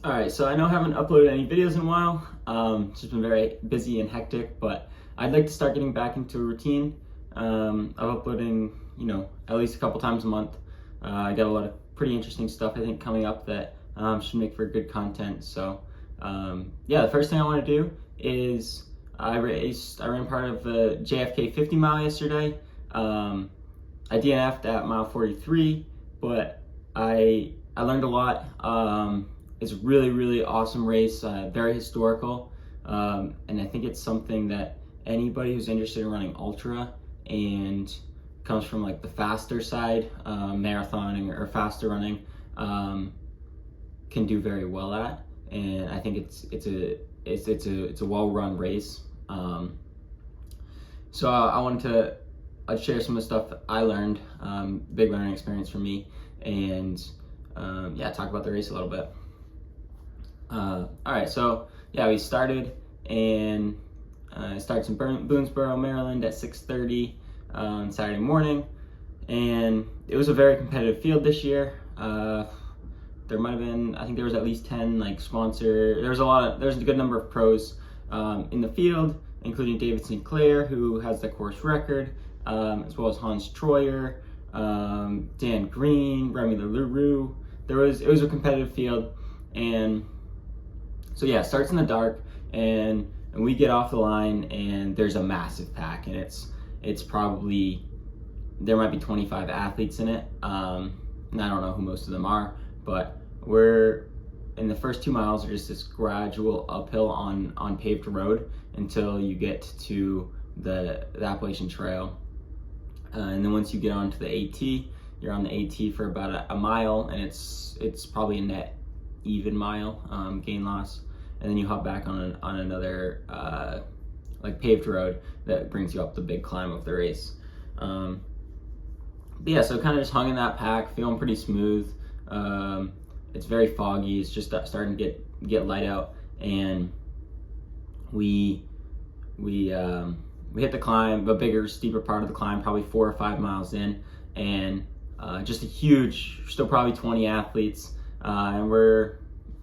All right, so I know I haven't uploaded any videos in a while. It's just been very busy and hectic, but I'd like to start getting back into a routine of uploading, at least a couple times a month. I got a lot of pretty interesting stuff, I think, coming up that should make for good content. So, yeah, the first thing I want to do is I ran part of the JFK 50 mile yesterday. I DNF'd at mile 43, but I learned a lot. It's a really, really awesome race, very historical, and I think it's something that anybody who's interested in running ultra and comes from like the faster side, marathoning or faster running, can do very well at. And I think it's a well-run race. So I wanted to share some of the stuff that I learned, big learning experience for me, and yeah, talk about the race a little bit. All right, so yeah, we started in starts in Boonesboro, Maryland at 6:30 on Saturday morning, and it was a very competitive field this year. There might have been, I think there was at least 10 like sponsor. There's a good number of pros in the field, including David Sinclair, who has the course record, as well as Hans Troyer, Dan Green, Remy LaRue. It was a competitive field, and so yeah, it starts in the dark, and we get off the line, and there's a massive pack, and it's probably, there might be 25 athletes in it, and I don't know who most of them are, but we're in the first 2 miles are just this gradual uphill on paved road until you get to the Appalachian Trail, and then once you get onto the AT, you're on the AT for about a mile, and it's probably a net even mile, gain loss, and then you hop back on another like paved road that brings you up the big climb of the race. But yeah, so kind of just hung in that pack, feeling pretty smooth. It's very foggy. It's just starting to get light out, and we hit the climb, a bigger, steeper part of the climb, probably 4 or 5 miles in, and just a huge, still probably 20 athletes. And we're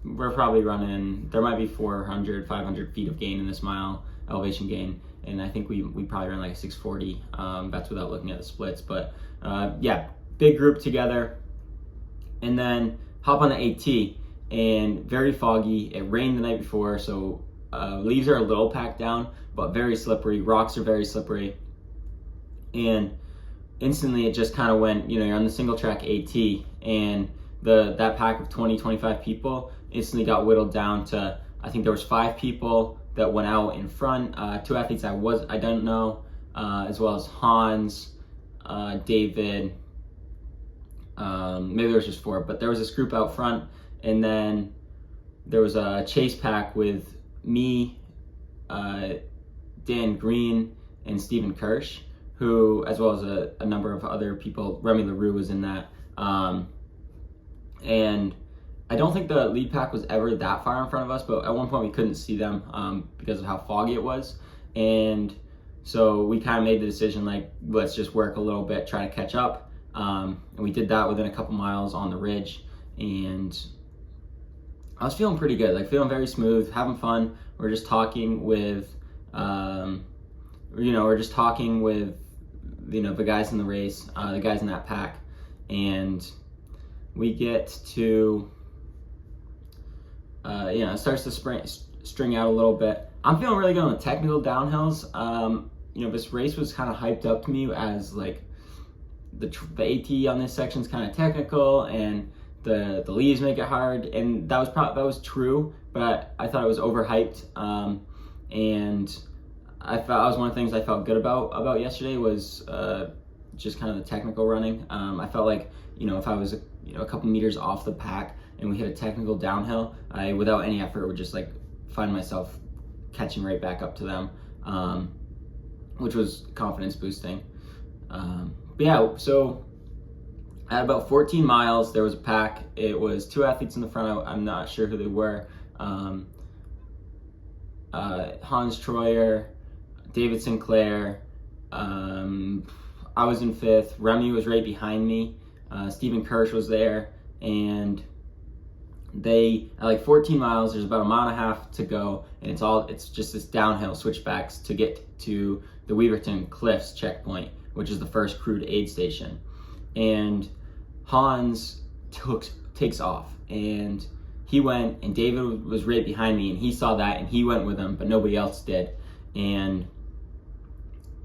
probably running, there might be 400, 500 feet of gain in this mile, elevation gain, and I think we probably ran like 640. That's without looking at the splits, but yeah, big group together, and then hop on the AT, and very foggy. It rained the night before, so leaves are a little packed down, but very slippery. Rocks are very slippery, and instantly it just kind of went, you're on the single track AT, and that pack of 20-25 people instantly got whittled down to, I think there was 5 people that went out in front, 2 athletes I don't know, as well as Hans, David, maybe there was just 4, but there was this group out front, and then there was a chase pack with me, Dan Green, and Stephen Kirsch, who, as well as a number of other people. Remy LaRue was in that. And I don't think the lead pack was ever that far in front of us, but at one point we couldn't see them because of how foggy it was. And so we kind of made the decision, like, let's just work a little bit, try to catch up. And we did that within a couple miles on the ridge. And I was feeling pretty good, like feeling very smooth, having fun. We're just talking with, the guys in the race, the guys in that pack. And we get to, it starts to string out a little bit. I'm feeling really good on the technical downhills. This race was kind of hyped up to me as like the AT on this section is kind of technical, and the leaves make it hard, and that was true, but I thought it was overhyped. And I was one of the things I felt good about yesterday was just kind of the technical running. I felt like, if I was a couple meters off the pack and we hit a technical downhill, I, without any effort, would just like find myself catching right back up to them, which was confidence boosting. But yeah, so at about 14 miles, there was a pack. It was 2 athletes in the front. I'm not sure who they were. Hans Troyer, David Sinclair. I was in 5th. Remy was right behind me. Stephen Kirsch was there, and They, at like 14 miles, there's about a mile and a half to go, and it's just this downhill switchbacks to get to the Weaverton Cliffs checkpoint, which is the first crude aid station. And Hans takes off, and he went, and David was right behind me, and he saw that, and he went with him, but nobody else did. And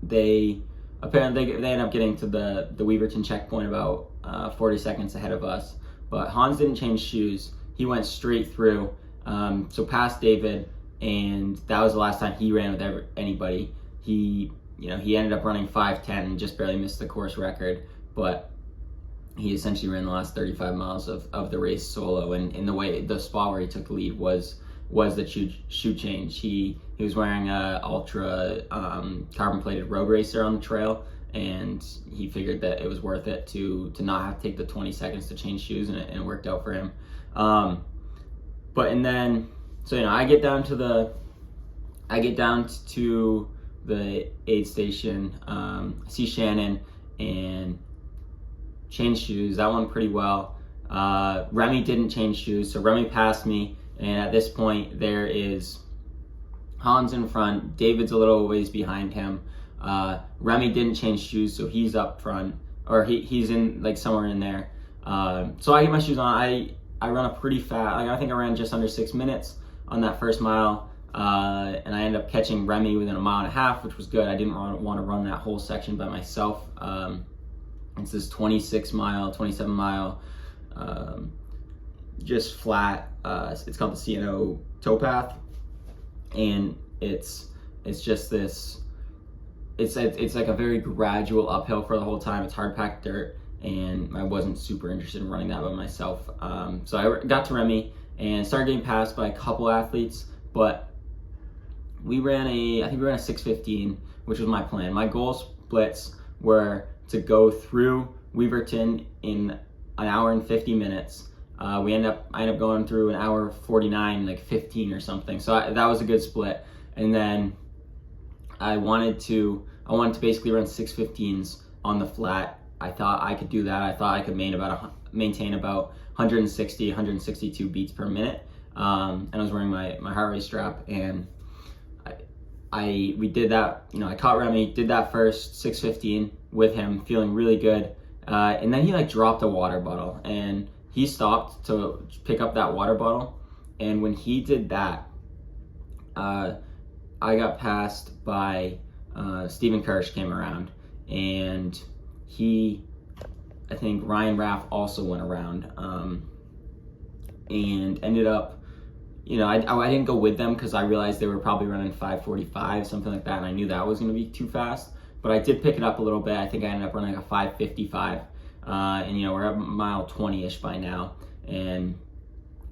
they end up getting to the Weaverton checkpoint about 40 seconds ahead of us. But Hans didn't change shoes. He went straight through, so past David, and that was the last time he ran with anybody. He ended up running 5:10 and just barely missed the course record, but he essentially ran the last 35 miles of the race solo. And in the spot where he took the lead was the shoe change. He was wearing a ultra carbon plated road racer on the trail, and he figured that it was worth it to not have to take the 20 seconds to change shoes, and it worked out for him. I get down to the aid station. I see Shannon and change shoes. That went pretty well. Remy didn't change shoes, so Remy passed me, and at this point there is Hans in front. David's a little ways behind him. Remy didn't change shoes, so he's up front, or he's in like somewhere in there. So I get my shoes on. I run a pretty fast. I think I ran just under 6 minutes on that first mile, and I ended up catching Remy within a mile and a half, which was good. I didn't want to run that whole section by myself. It's this 27 mile, just flat. It's called the CNO towpath, and it's just this. It's like a very gradual uphill for the whole time. It's hard packed dirt, and I wasn't super interested in running that by myself. So I got to Remy and started getting passed by a couple athletes, but I think we ran a 6:15, which was my plan. My goal splits were to go through Weaverton in an hour and 50 minutes. I ended up going through an hour 49, like 15 or something. So that was a good split. And then I wanted to basically run 6:15s on the flat. I thought I could do that. I thought I could maintain about 160, 162 beats per minute. And I was wearing my heart rate strap, and we did that. I caught Remy, did that first 6:15 with him, feeling really good. And then he dropped a water bottle, and he stopped to pick up that water bottle. And when he did that, I got passed by Stephen Kirsch came around, and I think Ryan Raff also went around, and ended up, I didn't go with them because I realized they were probably running 5:45, something like that, and I knew that was going to be too fast. But I did pick it up a little bit. I think I ended up running a 5:55, and we're at mile 20-ish by now, and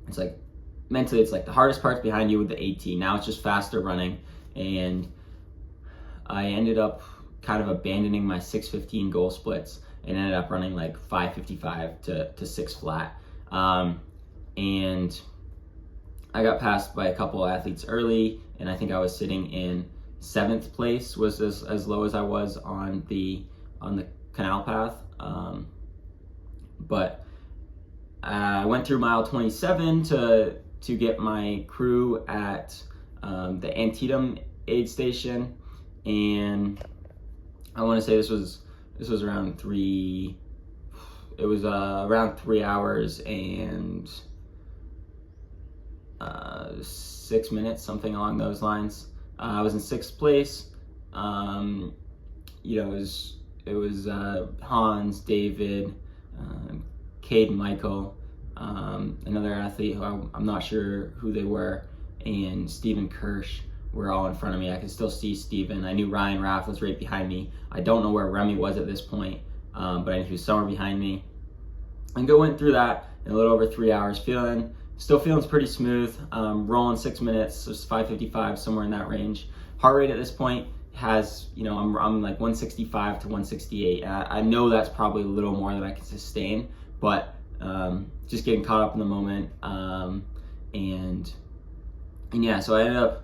it's like mentally it's like the hardest part's behind you with the AT. Now it's just faster running, and I ended up kind of abandoning my 6:15 goal splits and ended up running like 5:55 to 6 flat. And I got passed by a couple athletes early, and I think I was sitting in 7th place, was as low as I was on the canal path. But I went through mile 27 to get my crew at the Antietam aid station, and I want to say this was around 3. It was around 3 hours and 6 minutes, something along those lines. I was in 6th place. It was Hans, David, Cade, Michael, another athlete who I'm not sure who they were, and Stephen Kirsch were all in front of me. I could still see Stephen. I knew Ryan Raff was right behind me. I don't know where Remy was at this point, but I knew he was somewhere behind me. And went through that in a little over 3 hours, still feeling pretty smooth, rolling 6 minutes, just 5:55, somewhere in that range. Heart rate at this point has, I'm like 165 to 168. I know that's probably a little more than I can sustain, but just getting caught up in the moment. And yeah, so I ended up,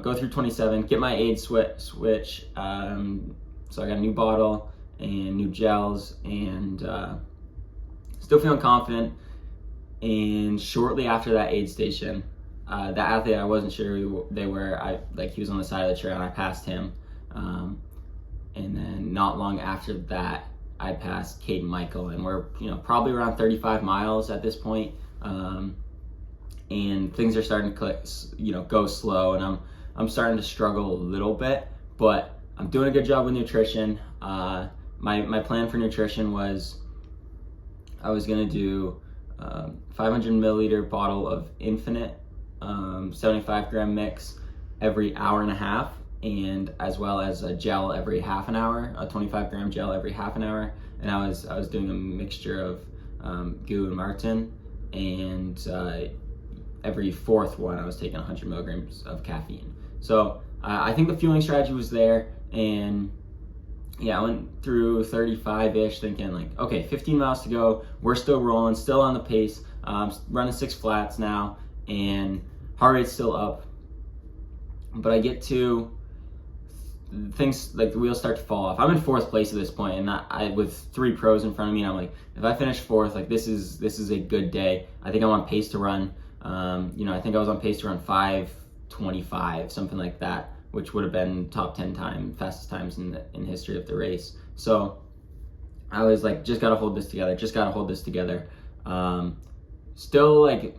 go through 27, get my aid switch. So I got a new bottle and new gels, and still feeling confident. And shortly after that aid station, the athlete, I wasn't sure who they were. He was on the side of the trail, and I passed him. And then not long after that, I passed Kate and Michael, and we're probably around 35 miles at this point. And things are starting to go slow, and I'm starting to struggle a little bit, but I'm doing a good job with nutrition. My plan for nutrition was I was gonna do 500 milliliter bottle of Infinite 75 gram mix every hour and a half, and as well as a gel every half an hour, a 25 gram gel every half an hour. And I was doing a mixture of Goo and Martin, and every fourth one I was taking 100 milligrams of caffeine. So I think the fueling strategy was there, and yeah, I went through 35-ish thinking like, okay, 15 miles to go, we're still rolling, still on the pace, running 6 flats now, and heart rate's still up. But I get to things like the wheels start to fall off. I'm in 4th place at this point, and I with 3 pros in front of me, and I'm like, if I finish 4th, like this is a good day. I think I'm on pace to run. I think I was on pace to run 5:25, something like that, which would have been top 10 fastest times in history of the race. So I was like, just gotta hold this together. Still like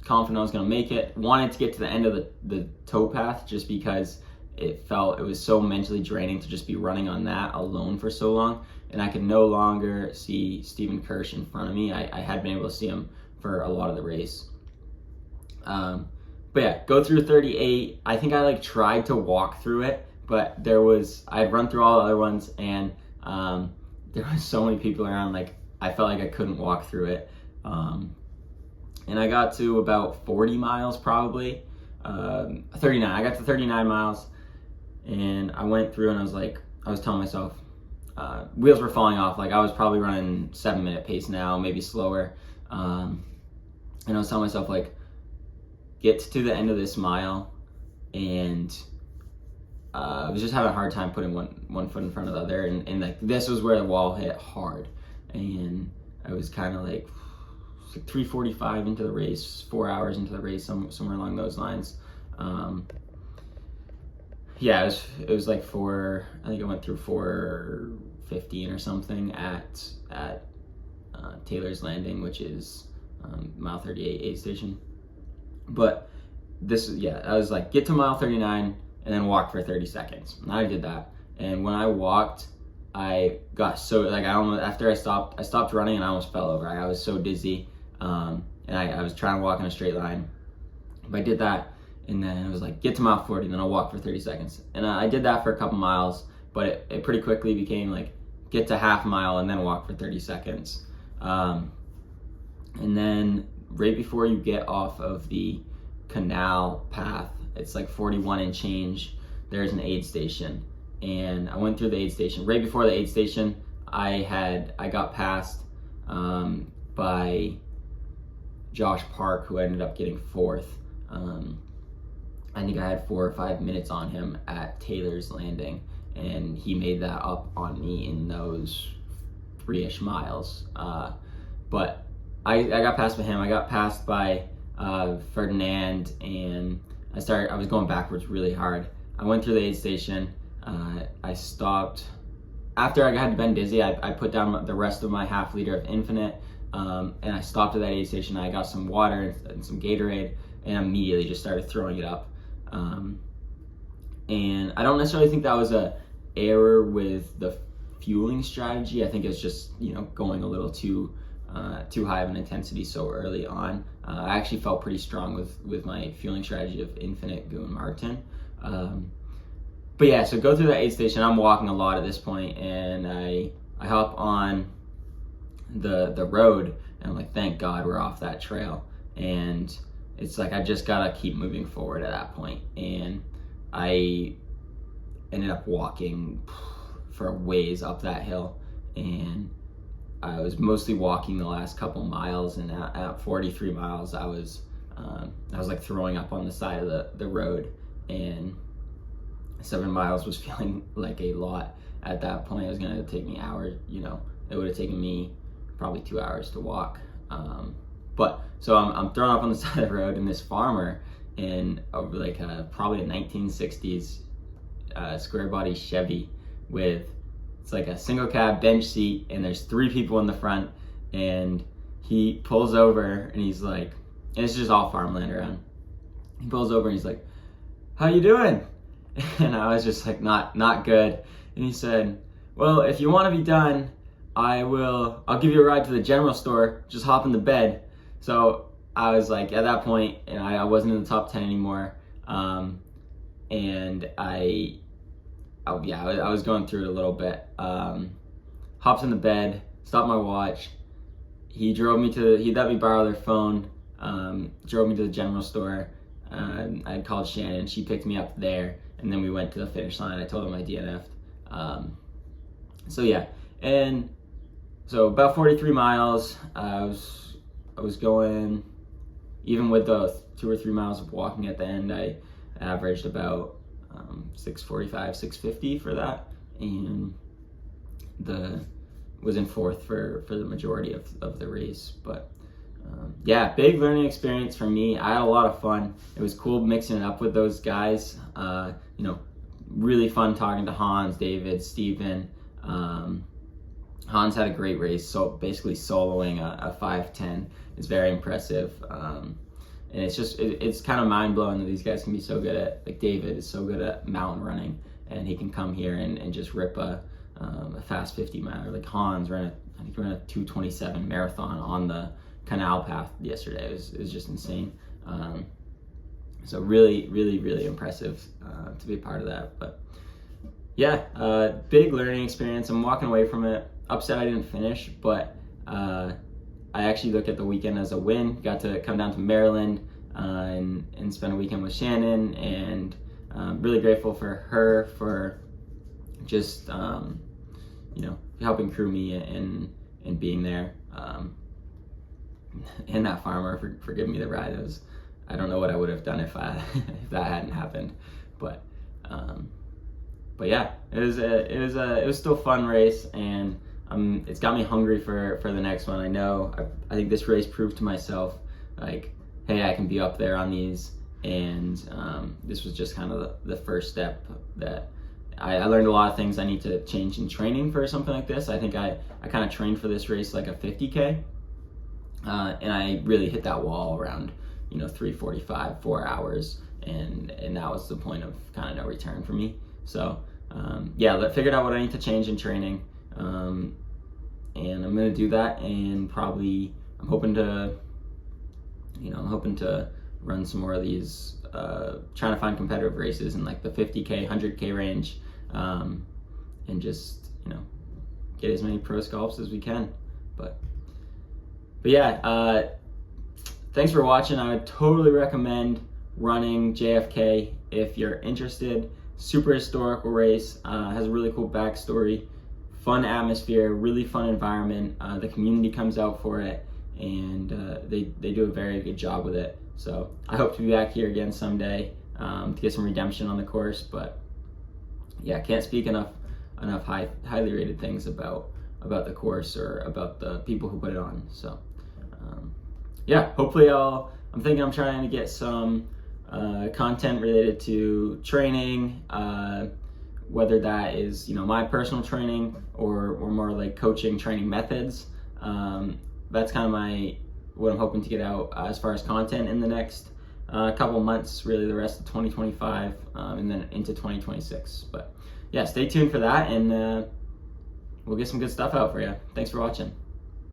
confident I was gonna make it. Wanted to get to the end of the towpath just because it was so mentally draining to just be running on that alone for so long, and I could no longer see Stephen Kirsch in front of me. I had been able to see him for a lot of the race. But yeah, go through 38. I think I tried to walk through it, but I'd run through all the other ones, and there was so many people around, I felt like I couldn't walk through it. And I got to about 40 miles probably, 39. I got to 39 miles, and I went through, and I was telling myself, wheels were falling off. I was probably running 7-minute pace now, maybe slower. And I was telling myself, get to the end of this mile, and I was just having a hard time putting one foot in front of the other, and this was where the wall hit hard, and I was kind of 3:45 into the race, 4 hours into the race, somewhere along those lines. Yeah, it was I think I went through 4:15 or something at Taylor's Landing, which is mile 38 aid station. But I was get to mile 39 and then walk for 30 seconds. And I did that. And when I walked, I got so, after I stopped running, and I almost fell over. I was so dizzy. And I was trying to walk in a straight line. But I did that, and then I was get to mile 40, and then I'll walk for 30 seconds. And I did that for a couple miles, but it pretty quickly became get to half mile and then walk for 30 seconds. And then right before you get off of the canal path, it's 41 and change, there's an aid station. And I went through the aid station. Right before the aid station, I got passed by Josh Park, who ended up getting 4th. I think I had 4 or 5 minutes on him at Taylor's Landing, and he made that up on me in those 3-ish miles. But I got passed by him. I got passed by Ferdinand, and I was going backwards really hard. I went through the aid station. I stopped. After I had been dizzy, I put down the rest of my half liter of Infinite, and I stopped at that aid station. I got some water and some Gatorade, and immediately just started throwing it up. And I don't necessarily think that was a error with the fueling strategy. I think it's just going a little too high of an intensity so early on. I actually felt pretty strong with my fueling strategy of Infinite, Goo, and Martin. But yeah, so go through that aid station. I'm walking a lot at this point, and I hop on the road, and I'm thank God we're off that trail. And it's I just gotta keep moving forward at that point. And I ended up walking for a ways up that hill, and I was mostly walking the last couple miles, and at 43 miles, I was throwing up on the side of the road, and 7 miles was feeling like a lot at that point. It was gonna take me hours, it would have taken me probably 2 hours to walk. But so I'm thrown up on the side of the road, and this farmer in probably a 1960s square body Chevy with, it's like a single cab bench seat, and there's 3 people in the front, and he pulls over and he's like, and it's just all farmland around. He pulls over and he's like, "How you doing?" And I was just like, not good. And he said, "Well, if you want to be done, I'll give you a ride to the general store. Just hop in the bed." So I was like, at that point, and I wasn't in the top 10 anymore. And I was going through it a little bit. Hopped in the bed, stopped my watch. He let me borrow their phone, drove me to the general store. I had called Shannon, she picked me up there, and then we went to the finish line. I told him I DNF'd. So yeah, and so about 43 miles, I was going, even with the 2 or 3 miles of walking at the end, I averaged about 6:45, 6:50 for that, and was in 4th for the majority of the race. But yeah, big learning experience for me. I had a lot of fun. It was cool mixing it up with those guys. Really fun talking to Hans, David, Steven. Hans had a great race, so basically soloing a 5:10 is very impressive. And it's kind of mind-blowing that these guys can be so good at, like David is so good at mountain running, and he can come here and just rip a fast 50 miler. Like Hans ran I think he ran a 2:27 marathon on the canal path yesterday. It was just insane. So really, really, really impressive to be a part of that. But yeah, big learning experience. I'm walking away from it upset I didn't finish, but I actually look at the weekend as a win. Got to come down to Maryland and spend a weekend with Shannon, and really grateful for her for just helping crew me and being there. And that farmer for giving me the ride. I don't know what I would have done if that hadn't happened, but yeah, it was still a fun race, and it's got me hungry for the next one. I think this race proved to myself, like, hey, I can be up there on these, and this was just kind of the first step that I learned a lot of things I need to change in training for something like this. I think I kind of trained for this race like a 50K, and I really hit that wall around 3:45, 4 hours, and that was the point of kind of no return for me. So figured out what I need to change in training, and I'm gonna do that, and probably I'm hoping to run some more of these, trying to find competitive races in like the 50K, 100K range, and just get as many pro scalps as we can. But yeah, thanks for watching. I would totally recommend running JFK if you're interested. Super historical race, has a really cool backstory, fun atmosphere, really fun environment. The community comes out for it, and they do a very good job with it. So I hope to be back here again someday to get some redemption on the course. But yeah, can't speak enough highly rated things about the course or about the people who put it on. So yeah, hopefully I'm thinking I'm trying to get some content related to training, whether that is my personal training or more like coaching training methods. That's kind of what I'm hoping to get out as far as content in the next couple months, really the rest of 2025, and then into 2026. But yeah, stay tuned for that, and we'll get some good stuff out for you. Thanks for watching.